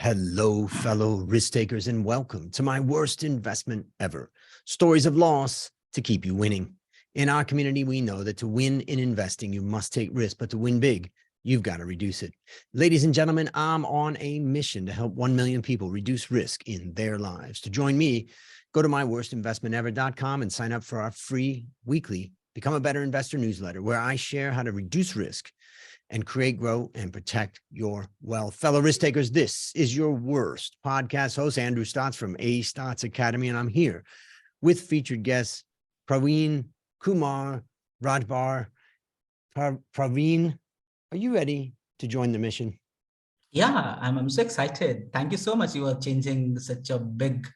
Hello, fellow risk takers, and welcome to my worst investment ever. Stories of loss to keep you winning. In our community, we know that to win in investing, you must take risk, but to win big, you've got to reduce it. Ladies and gentlemen, I'm on a mission to help 1 million people reduce risk in their lives. To join me, go to myworstinvestmentever.com and sign up for our free weekly Become a Better Investor newsletter, where I share how to reduce risk and create, grow, and protect your wealth. Fellow risk takers, this is your worst podcast host, Andrew Stotz from A Stotz Academy, and I'm here with featured guest Praveen Kumar Rajbhar. Praveen, are you ready to join the mission? Yeah, I'm so excited. Thank you so much. You are changing such a big,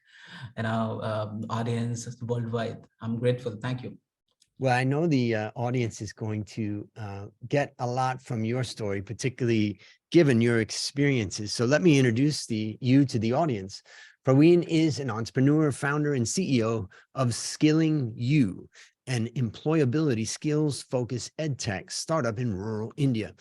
audience worldwide. I'm grateful. Thank you. Well, I know the audience is going to get a lot from your story, particularly given your experiences. So let me introduce you to the audience. Praveen is an entrepreneur, founder, and CEO of SkillingYou, an employability skills-focused EdTech startup in rural India.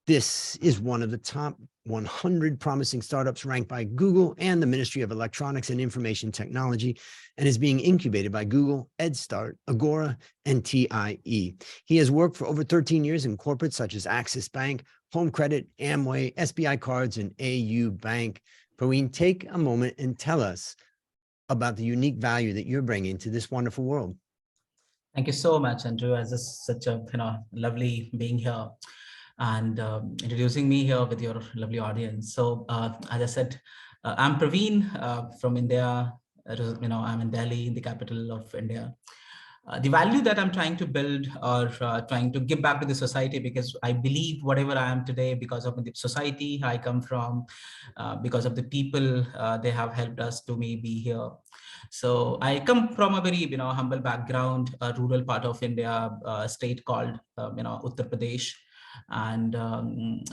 This is one of the top 100 promising startups ranked by Google and the Ministry of Electronics and Information Technology, and is being incubated by Google, EdStart, Agora, and TIE. He has worked for over 13 years in corporates such as Axis Bank, Home Credit, Amway, SBI Cards, and AU Bank. Praveen, take a moment and tell us about the unique value that you're bringing to this wonderful world. Thank you so much, Andrew. As this such a lovely being here and introducing me here with your lovely audience. So as I said, I'm Praveen from India. I'm in Delhi, the capital of India. The value that I'm trying to build or trying to give back to the society, because I believe whatever I am today, because of the society I come from, because of the people, they have helped us to me be here. So I come from a very humble background, a rural part of India, a state called Uttar Pradesh. And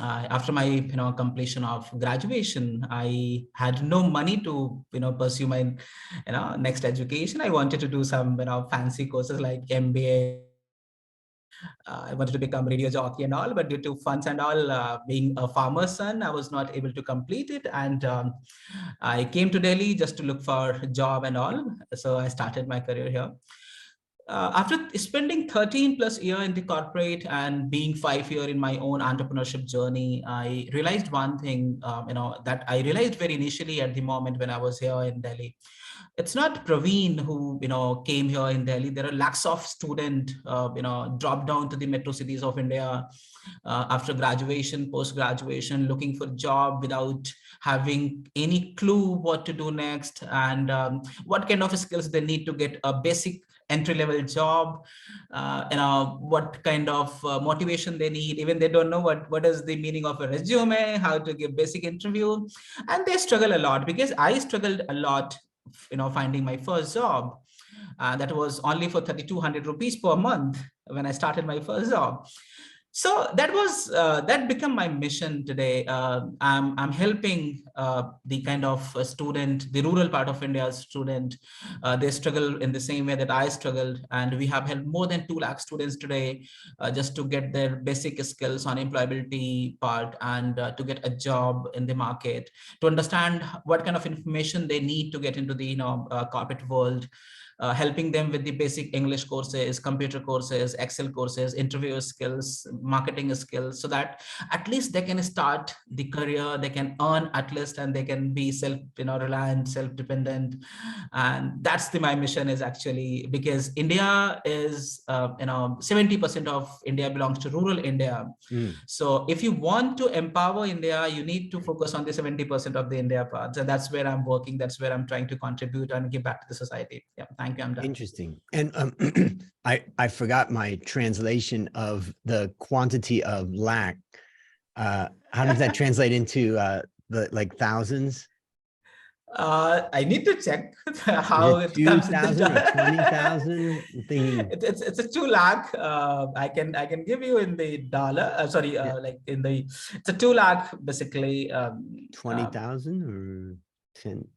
after my completion of graduation, I had no money to pursue my next education. I wanted to do some fancy courses like MBA. I wanted to become radio jockey and all, but due to funds and all, being a farmer's son, I was not able to complete it. And I came to Delhi just to look for a job and all. So I started my career here. After spending 13 plus year in the corporate and being 5 year in my own entrepreneurship journey, I realized one thing, that I realized very initially at the moment when I was here in Delhi. It's not Praveen who, came here in Delhi. There are lakhs of students, drop down to the metro cities of India after graduation, post-graduation, looking for a job without having any clue what to do next and what kind of skills they need to get a basic entry-level job, what kind of motivation they need. Even they don't know what is the meaning of a resume, how to give basic interview, and they struggle a lot, because I struggled a lot finding my first job. That was only for 3,200 rupees per month when I started my first job. So that was that became my mission today. I'm helping the kind of student, the rural part of India's student. They struggle in the same way that I struggled, and we have helped more than 2 lakh students today just to get their basic skills on employability part and to get a job in the market, to understand what kind of information they need to get into the corporate world. Helping them with the basic English courses, computer courses, Excel courses, interview skills, marketing skills, so that at least they can start the career, they can earn at least, and they can be self-reliant, self-dependent. And that's my mission is actually, because India is, 70% of India belongs to rural India. So if you want to empower India, you need to focus on the 70% of the India part. And that's where I'm working. That's where I'm trying to contribute and give back to the society. Yeah. Thank you. I'm done. Interesting. And I forgot my translation of the quantity of lakh. How does that translate into the like thousands? I need to check how it comes into 2,000 or 20,000. It's a 2 lakh. I can give you in the dollar. Like in the, it's a 2 lakh basically. 20,000 or 10.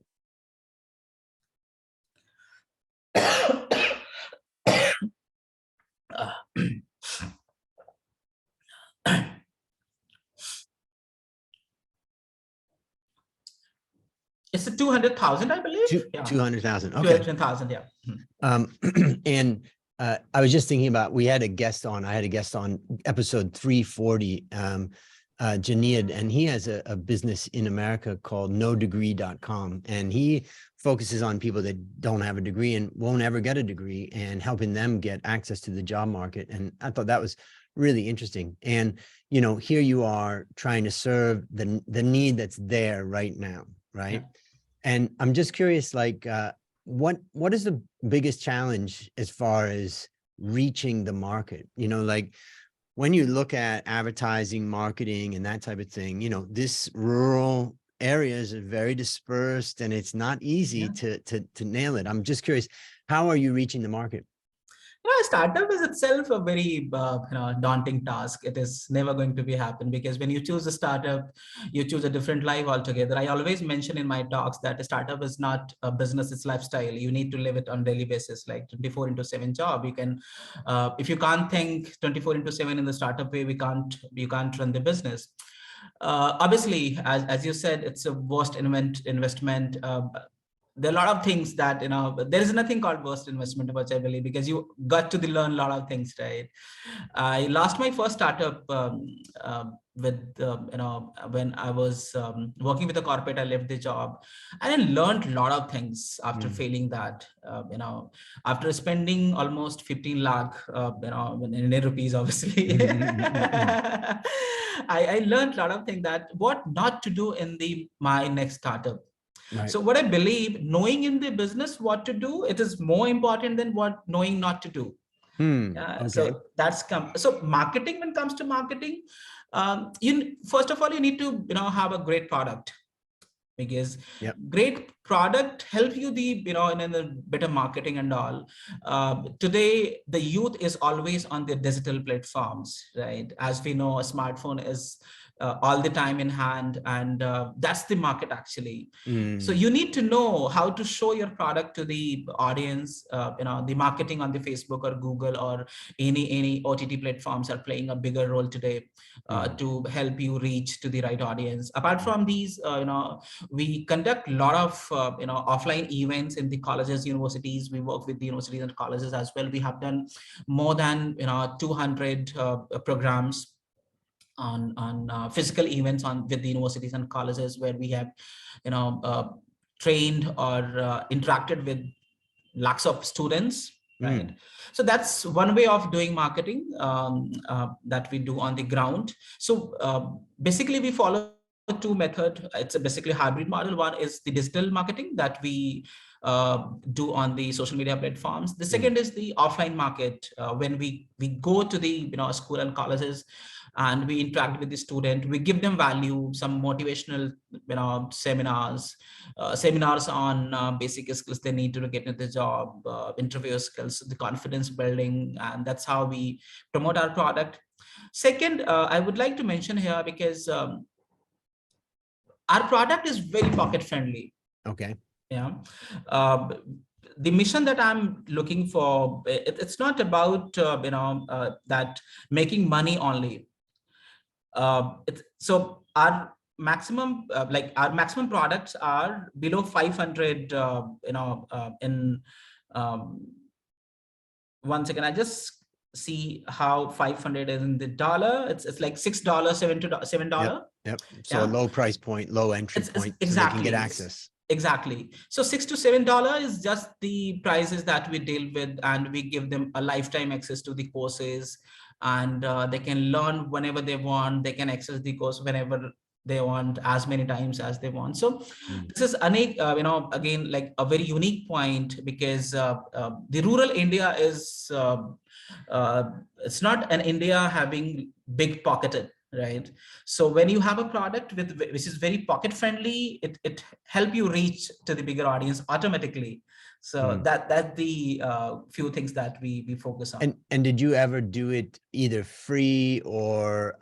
It's a 200,000, I believe. Yeah. 200,000. Okay. 200,000. Yeah. And I was just thinking about, I had a guest on episode 340, Janiad, and he has a business in America called nodegree.com. And he focuses on people that don't have a degree and won't ever get a degree and helping them get access to the job market. And I thought that was really interesting. And, you know, here you are trying to serve the need that's there right now, right? Yeah. And I'm just curious, like, what is the biggest challenge as far as reaching the market? You know, like when you look at advertising, marketing, and that type of thing, you know, this rural areas are very dispersed and it's not easy to nail it. I'm just curious, how are you reaching the market? Yeah, startup is itself a very daunting task. It is never going to be happen, because when you choose a startup, you choose a different life altogether. I always mention in my talks that a startup is not a business, it's lifestyle. You need to live it on a daily basis, like 24/7 job. You can, if you can't think 24/7 in the startup way, you can't run the business. Obviously, as you said, it's a worst investment. There are a lot of things that, you know, there is nothing called worst investment, which I believe, because you got to learn a lot of things, right? I lost my first startup when I was working with a corporate. I left the job and I learned a lot of things after failing that. After spending almost 15 lakh, in Indian rupees, obviously, I learned a lot of things, that what not to do in my next startup. Right. So what I believe, knowing in the business what to do, it is more important than what knowing not to do. Okay. So that's so marketing. When it comes to marketing, first of all, you need to have a great product, because great product help you in the better marketing and all. Today the youth is always on the digital platforms, right? As we know, a smartphone is all the time in hand, and that's the market actually. So you need to know how to show your product to the audience. The marketing on the Facebook or Google or any OTT platforms are playing a bigger role today to help you reach to the right audience. Apart from these, we conduct a lot of offline events in the colleges, universities. We work with the universities and colleges as well. We have done more than 200 programs on physical events with the universities and colleges, where we have trained or interacted with lakhs of students, right? So that's one way of doing marketing that we do on the ground. So basically we follow two methods. It's a basically hybrid model. One is the digital marketing that we do on the social media platforms. The second is the offline market, when we go to the school and colleges and we interact with the student. We give them value, some motivational seminars on basic skills they need to get into the job, interview skills, the confidence building, and that's how we promote our product. Second, I would like to mention here, because our product is very pocket friendly. Okay. Yeah. The mission that I'm looking for, it's not about that making money only. So our maximum products are below 500. In 1 second, I just see how 500 is in the dollar. It's like $6, $7. Yep. So a low price point, low entry point, exactly. so they can get access. Exactly. So $6 to $7 is just the prices that we deal with, and we give them a lifetime access to the courses, and they can learn whenever they want. They can access the course whenever they want, as many times as they want. So this is again, like a very unique point, because the rural India is it's not an India having big pocketed, right? So when you have a product which is very pocket friendly, it help you reach to the bigger audience automatically. So that's the few things that we focus on. And did you ever do it either free or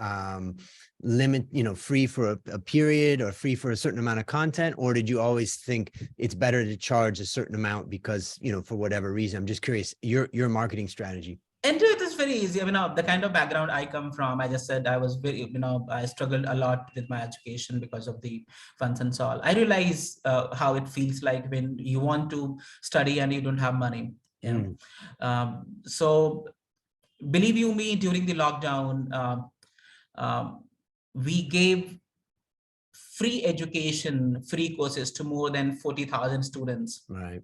limit, free for a period or free for a certain amount of content? Or did you always think it's better to charge a certain amount because, for whatever reason? I'm just curious, your marketing strategy. And it is very easy. I mean, the kind of background I come from, I just said I was very, I struggled a lot with my education because of the funds and so on. I realize how it feels like when you want to study and you don't have money. Yeah. So believe you me, during the lockdown, we gave free education, free courses to more than 40,000 students. Right.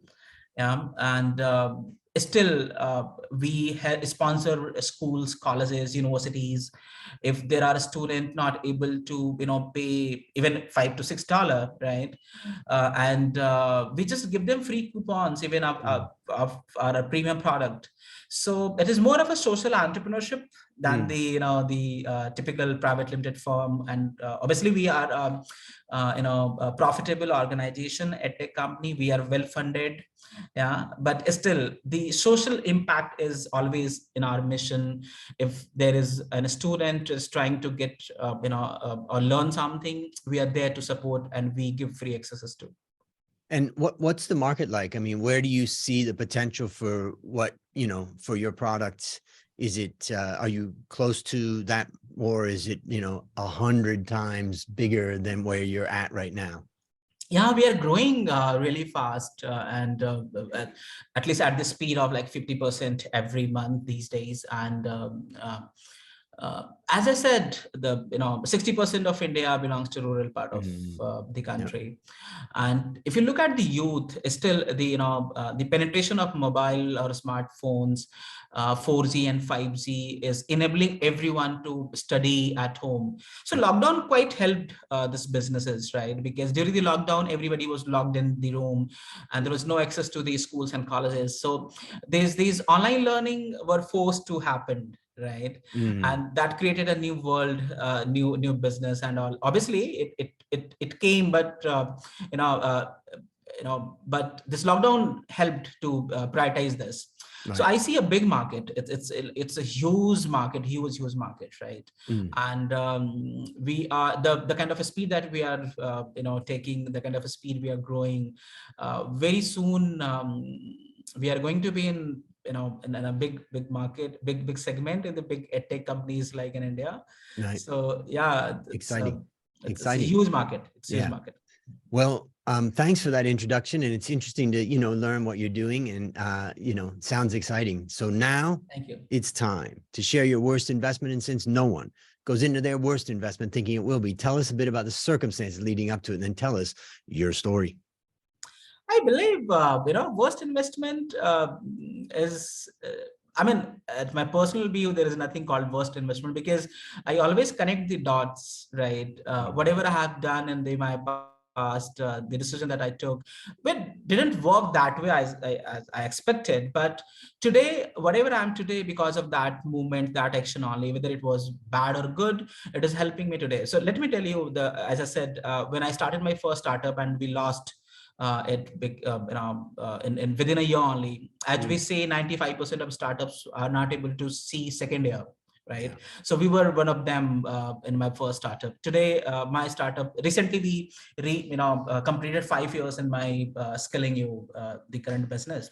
And still we sponsor schools, colleges, universities. If there are a student not able to pay even $5 to $6, right, and we just give them free coupons even of our premium product. So it is more of a social entrepreneurship than the typical private limited firm. And obviously we are a profitable organization, EdTech company. We are well funded. Yeah, but still the social impact is always in our mission. If there is a student is trying to get or learn something, we are there to support, and we give free accesses to. And what's the market like? I mean, where do you see the potential for what, for your products? Is it, are you close to that, or is it, 100 times bigger than where you're at right now? Yeah, we are growing really fast, and at least at the speed of like 50% every month these days. And as I said, 60% of India belongs to rural part of the country. Yep. And if you look at the youth, still the penetration of mobile or smartphones, 4G and 5G is enabling everyone to study at home. So lockdown quite helped these businesses, right? Because during the lockdown, everybody was locked in the room and there was no access to the schools and colleges. So these online learning were forced to happen, right? And that created a new world, new business and all. Obviously it came, but but this lockdown helped to prioritize this. Right. So I see a big market. It's a huge market, huge market, right? And we are the kind of a speed that we are taking, the kind of a speed we are growing. Very soon we are going to be in a big market, big segment in the big EdTech companies like in India. Right. So yeah, exciting. It's a huge market. It's a huge market. Well, thanks for that introduction, and it's interesting to learn what you're doing, and it sounds exciting. So now, thank you. It's time to share your worst investment, and since no one goes into their worst investment thinking it will be, tell us a bit about the circumstances leading up to it, and then tell us your story. I believe worst investment is. I mean, at my personal view, there is nothing called worst investment, because I always connect the dots, right? Whatever I have done in my past, the decision that I took, but didn't work that way as I expected. But today, whatever I am today, because of that movement, that action only, whether it was bad or good, it is helping me today. So let me tell you, as I said, when I started my first startup and we lost in within a year only, as we say, 95% of startups are not able to see second year, right? Yeah. So we were one of them in my first startup. Today, my startup, recently we completed 5 years in my SkillingYou, the current business,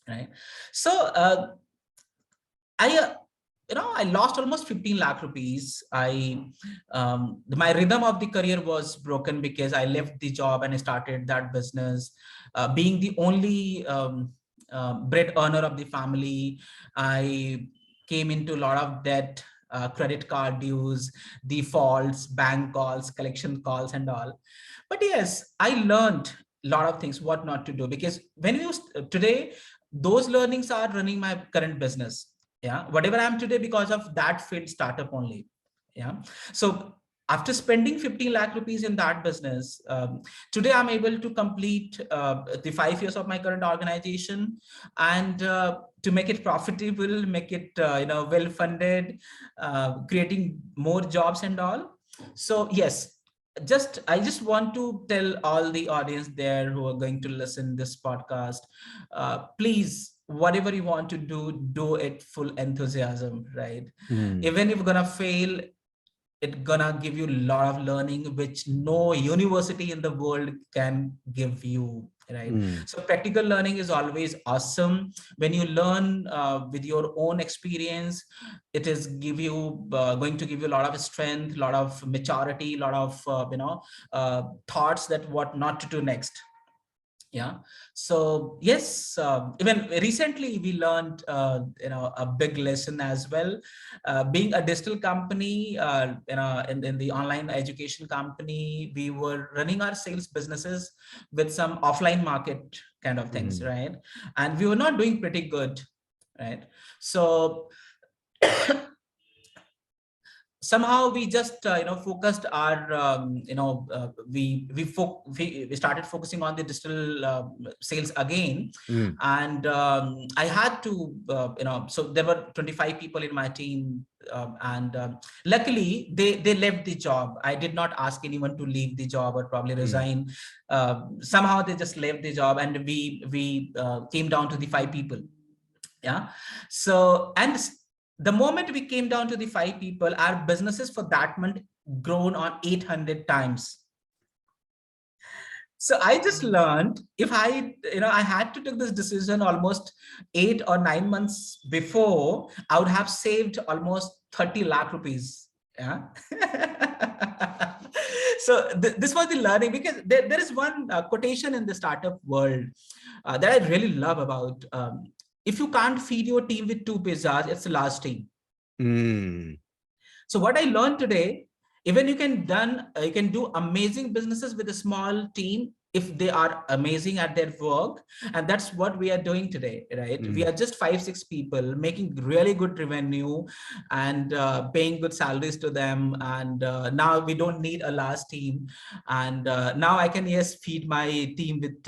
right? So I lost almost 15 lakh rupees. My rhythm of the career was broken because I left the job and I started that business. Being the only bread earner of the family, I came into a lot of debt, credit card dues, defaults, bank calls, collection calls and all. But yes, I learned a lot of things, what not to do, because today, those learnings are running my current business. Yeah, whatever I am today, because of that failed startup only. Yeah. So after spending 15 lakh rupees in that business, today I'm able to complete the 5 years of my current organization, and to make it profitable, make it well funded, creating more jobs and all. So yes, I just want to tell all the audience there who are going to listen this podcast, please, whatever you want to do it full enthusiasm, right? Even if you're gonna fail, it's gonna give you a lot of learning, which no university in the world can give you, right? So practical learning is always awesome. When you learn with your own experience, it is going to give you a lot of strength, a lot of maturity, a lot of thoughts that what not to do next. Yeah. So yes, even recently we learned a big lesson as well. Being a digital company, in the online education company, we were running our sales businesses with some offline market kind of things, right? And we were not doing pretty good, right? So somehow we just focused our we started focusing on the digital sales again. And I had to so there were 25 people in my team, and luckily they left the job. I did not ask anyone to leave the job or probably resign. Somehow they just left the job, and we came down to the 5 people. Yeah. So, and the moment we came down to the 5 people, our businesses for that month grown on 800 times. So I just learned, if I had to take this decision almost 8 or 9 months before, I would have saved almost 30 lakh rupees. Yeah. So this was the learning, because there is one quotation in the startup world that I really love about. If you can't feed your team with 2 pizzas, it's the last team. So what I learned today, even you can do amazing businesses with a small team if they are amazing at their work. And that's what we are doing today, right? We are just 5-6 people making really good revenue and paying good salaries to them. And now we don't need a large team. And now I can, yes, feed my team with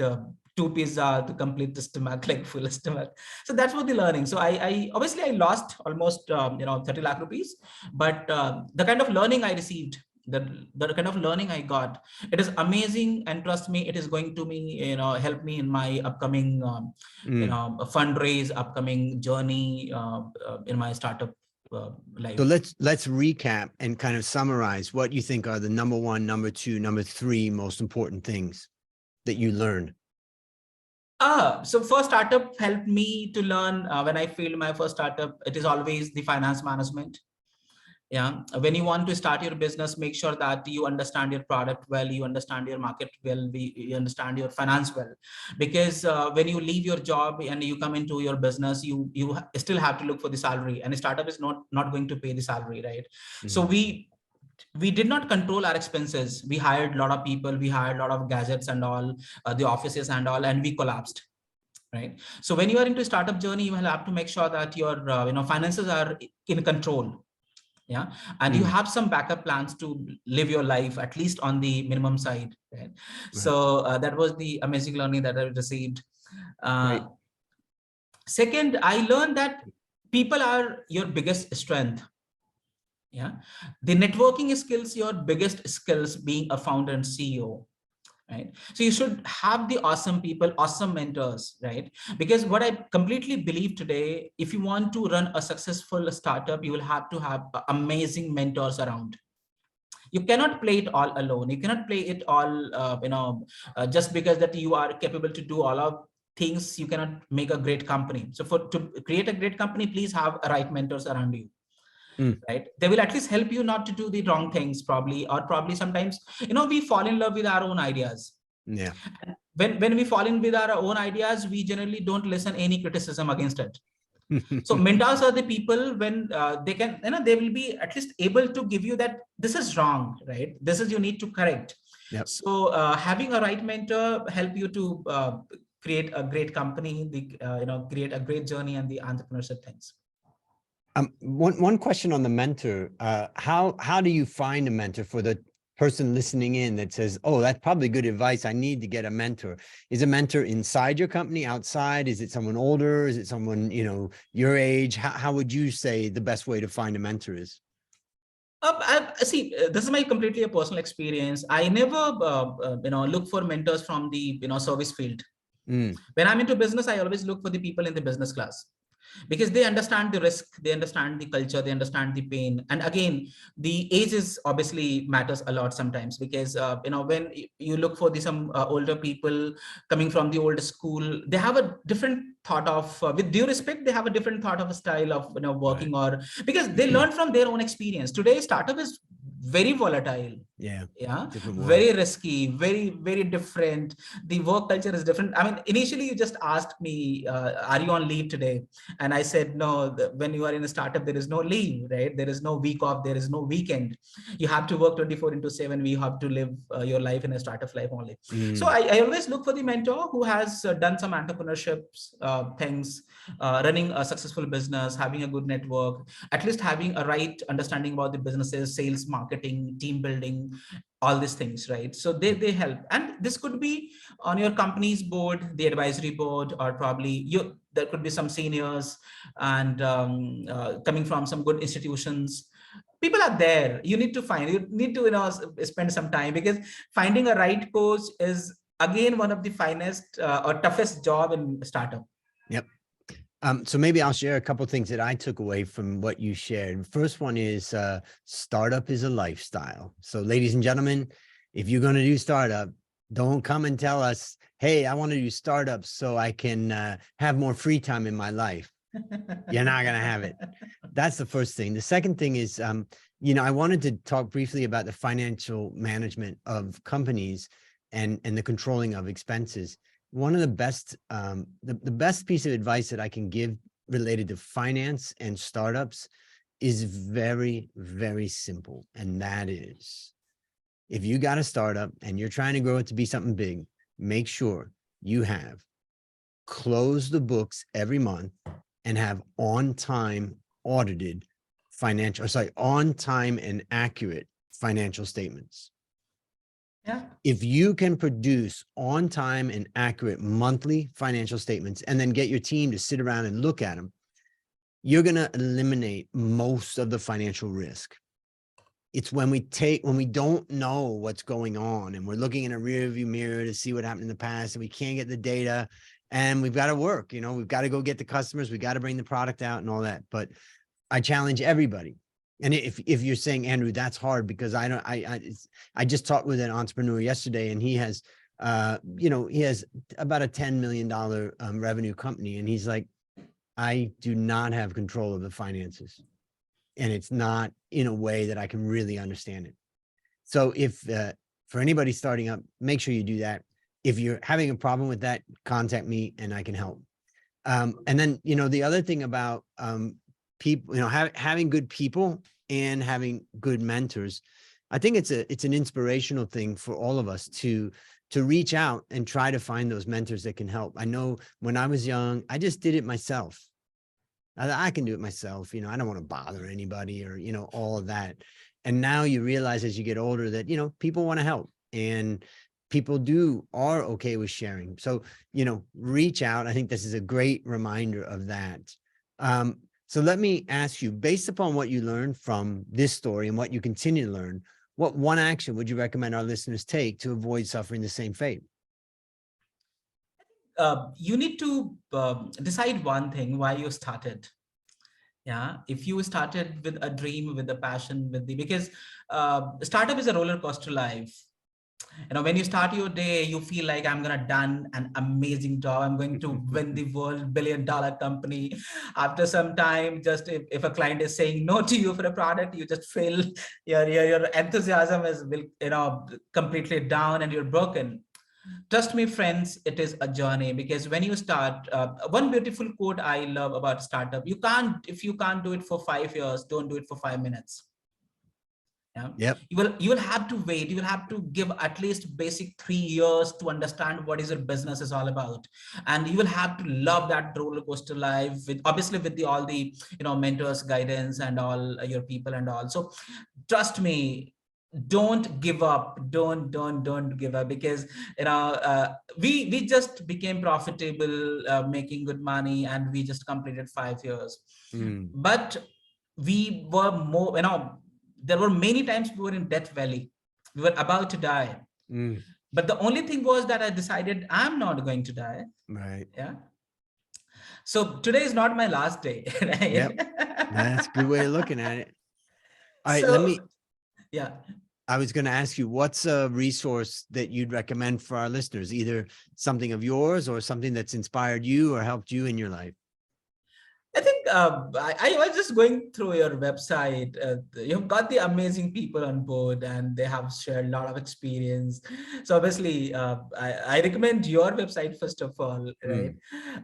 2 pizza to complete the stomach, like full stomach. So that's what the learning. So I obviously I lost almost 30 lakh rupees, but the kind of learning I received, the kind of learning I got, it is amazing. And trust me, it is going to help me in my upcoming fundraise, upcoming journey in my startup life. So let's recap and kind of summarize what you think are the number 1, number 2, number 3 most important things that you learned. So first startup helped me to learn, when I failed my first startup, it is always the finance management. Yeah. When you want to start your business, make sure that you understand your product well, you understand your market well, you understand your finance well, because when you leave your job and you come into your business, you still have to look for the salary, and a startup is not going to pay the salary, right? So we did not control our expenses. We hired a lot of people, we hired a lot of gadgets and all, the offices and all, and we collapsed. Right. So when you are into startup journey, you will have to make sure that your finances are in control. Yeah. And you have some backup plans to live your life, at least on the minimum side. Right? So that was the amazing learning that I received. Second, I learned that people are your biggest strength. Yeah. The networking skills, your biggest skills being a founder and CEO. Right. So you should have the awesome people, awesome mentors, right? Because what I completely believe today, if you want to run a successful startup, you will have to have amazing mentors around. You cannot play it all alone. You cannot play it all, just because that you are capable to do all of things. You cannot make a great company. So to create a great company, please have right mentors around you. Right, they will at least help you not to do the wrong things, probably sometimes we fall in love with our own ideas. Yeah. And when we fall in with our own ideas, we generally don't listen any criticism against it. So mentors are the people when they can, they will be at least able to give you that this is wrong, right? This is you need to correct. Yep. So having a right mentor help you to create a great company, create a great journey and the entrepreneurship things. One question on the mentor, how do you find a mentor for the person listening in that says, oh, that's probably good advice, I need to get a mentor? Is a mentor inside your company, outside? Is it someone older? Is it someone, your age? How would you say the best way to find a mentor is? See, this is my completely a personal experience. I never, look for mentors from the, service field. When I'm into business, I always look for the people in the business class. because they understand the risk, they understand the culture, they understand the pain. And again, the ages obviously matters a lot sometimes, because when you look for some older people coming from the old school, they have a different thought of, with due respect, they have a different thought of a style of working, Right. or because they learn from their own experience. Today startup is very volatile. Yeah, Different world. very risky, very different. The work culture is different. I mean, initially you just asked me, are you on leave today? And I said, no, when you are in a startup, there is no leave, right? There is no week off, there is no weekend. You have to work 24/7. We have to live your life in a startup life only. So I always look for the mentor who has done some entrepreneurship things, running a successful business, having a good network, at least having a right understanding about the businesses, sales, marketing, team building, all these things, right? So they help. And this could be on your company's board, the advisory board, or probably there could be some seniors, and coming from some good institutions. People are there. You need to spend some time, because finding a right coach is again one of the finest or toughest job in startup. Yep. So maybe I'll share a couple of things that I took away from what you shared. First one is startup is a lifestyle. So ladies and gentlemen, if you're going to do startup, don't come and tell us, hey, I want to do startups so I can have more free time in my life. You're not going to have it. That's the first thing. The second thing is, I wanted to talk briefly about the financial management of companies and the controlling of expenses. One of the best, the best piece of advice that I can give related to finance and startups is very, very simple. And that is, if you got a startup and you're trying to grow it to be something big, make sure you have close the books every month and have on-time audited on-time and accurate financial statements. Yeah. If you can produce on-time and accurate monthly financial statements and then get your team to sit around and look at them, you're going to eliminate most of the financial risk. It's when we don't know what's going on and we're looking in a rearview mirror to see what happened in the past and we can't get the data and we've got to work, we've got to go get the customers, we've got to bring the product out and all that. But I challenge everybody. And if you're saying, Andrew, that's hard because I just talked with an entrepreneur yesterday and he has, he has about a $10 million revenue company. And he's like, I do not have control of the finances. And it's not in a way that I can really understand it. So if for anybody starting up, make sure you do that. If you're having a problem with that, contact me and I can help. And then, the other thing about people, having good people and having good mentors, I think it's an inspirational thing for all of us to reach out and try to find those mentors that can help. I know when I was young, I just did it myself. I can do it myself. I don't want to bother anybody or, all of that. And now you realize as you get older that, people want to help and people are okay with sharing. So, reach out. I think this is a great reminder of that. So let me ask you, based upon what you learned from this story and what you continue to learn, what one action would you recommend our listeners take to avoid suffering the same fate? You need to decide one thing, why you started. Yeah, if you started with a dream, with a passion, because startup is a roller coaster life. When you start your day, you feel like I'm gonna done an amazing job. I'm going to win the world billion-dollar company. After some time, just if a client is saying no to you for a product, you just feel your enthusiasm is completely down and you're broken. Trust me, friends, it is a journey, because when you start, one beautiful quote I love about startup, if you can't do it for 5 years, don't do it for 5 minutes. Yeah. Yep. You will have to wait. You will have to give at least basic 3 years to understand what is your business is all about, and you will have to love that roller coaster life with all the mentors, guidance, and all your people and all. So trust me, don't give up. Don't give up, because we just became profitable, making good money, and we just completed 5 years. But we were more, there were many times we were in death valley. We were about to die. But the only thing was that I decided I'm not going to die. Right. Yeah. So today is not my last day, right? Yep. That's a good way of looking at it. All right, So, yeah. I was going to ask you, what's a resource that you'd recommend for our listeners, either something of yours or something that's inspired you or helped you in your life? I think I was just going through your website. You've got the amazing people on board and they have shared a lot of experience. So obviously, I recommend your website first of all, right?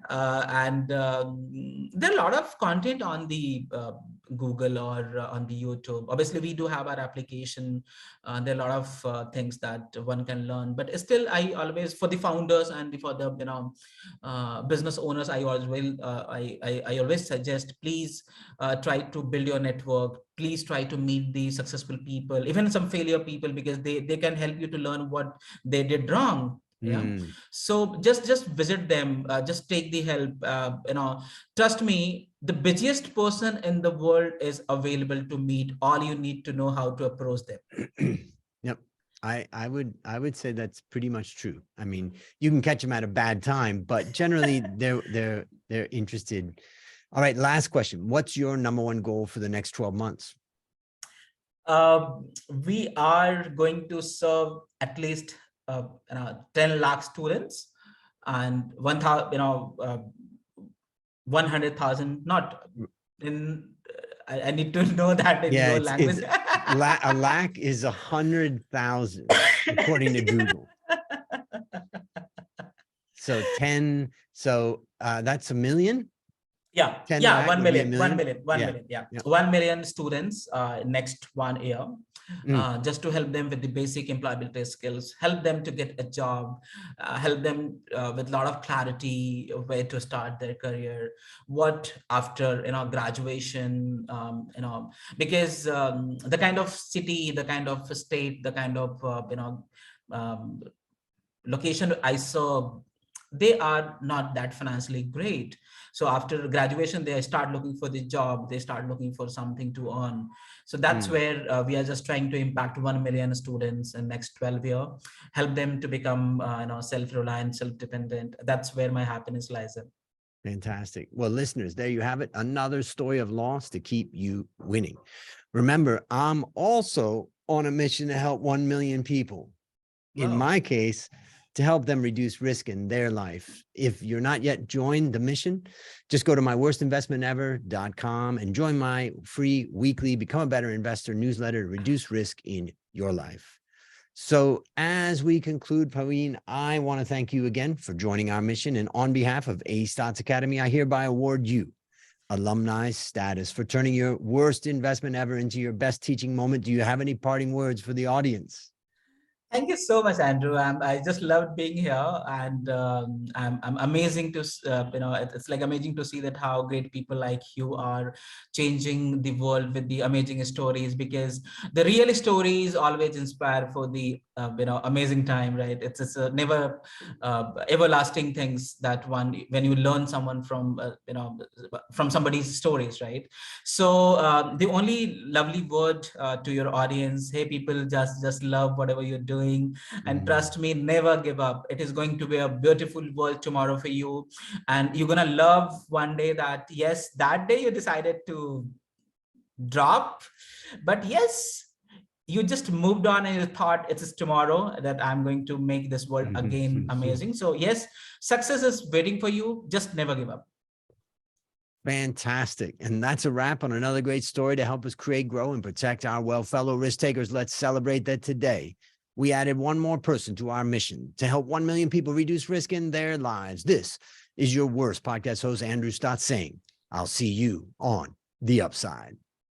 And there are a lot of content on the Google or on the YouTube. Obviously, we do have our application. There are a lot of things that one can learn, but still, I always, for the founders and for the business owners, I always will I always suggest, please try to build your network. Please try to meet the successful people, even some failure people, because they can help you to learn what they did wrong. Yeah. So just visit them, just take the help. Trust me, the busiest person in the world is available to meet. All you need to know how to approach them. Yep. I would say that's pretty much true. I mean, you can catch them at a bad time, but generally they're interested. All right, last question. What's your number one goal for the next 12 months? We are going to serve at least 10 lakh students and 100,000, not in, I need to know that in your language. A lakh is 100,000 according to Google. So 10, so that's a million. Yeah, 10 yeah, 1 million, 1 million, 1 million, yeah. 1 million students next 1 year, just to help them with the basic employability skills, help them to get a job, help them with a lot of clarity of where to start their career, what after graduation, because the kind of city, the kind of state, the kind of location I serve, they are not that financially great. So after graduation, they start looking for the job, they start looking for something to earn. So that's where we are just trying to impact 1 million students in next 12 years, help them to become self-reliant, self-dependent. That's where my happiness lies in. Fantastic. Well, listeners, there you have it. Another story of loss to keep you winning. Remember, I'm also on a mission to help 1 million people. In my case, to help them reduce risk in their life. If you're not yet joined the mission, just go to myworstinvestmentever.com and join my free weekly Become a Better Investor newsletter to reduce risk in your life. So as we conclude, Praveen, I want to thank you again for joining our mission. And on behalf of A Stotz Academy, I hereby award you alumni status for turning your worst investment ever into your best teaching moment. Do you have any parting words for the audience? Thank you so much, Andrew. I just loved being here, and I'm amazing to it's like amazing to see that how great people like you are changing the world with the amazing stories, because the real stories always inspire for the amazing time, right? It's a never everlasting things that when you learn someone from from somebody's stories, right? So the only lovely word to your audience: hey people, just love whatever you're doing, and trust me, never give up. It is going to be a beautiful world tomorrow for you, and you're gonna love one day that yes, that day you decided to drop, but yes, you just moved on and you thought it is tomorrow that I'm going to make this world again amazing. So yes, success is waiting for you. Just never give up. Fantastic. And that's a wrap on another great story to help us create, grow, and protect our wealth. Fellow risk takers, let's celebrate that today we added one more person to our mission to help 1 million people reduce risk in their lives. This is your worst podcast host, Andrew Stotz, saying, I'll see you on the upside.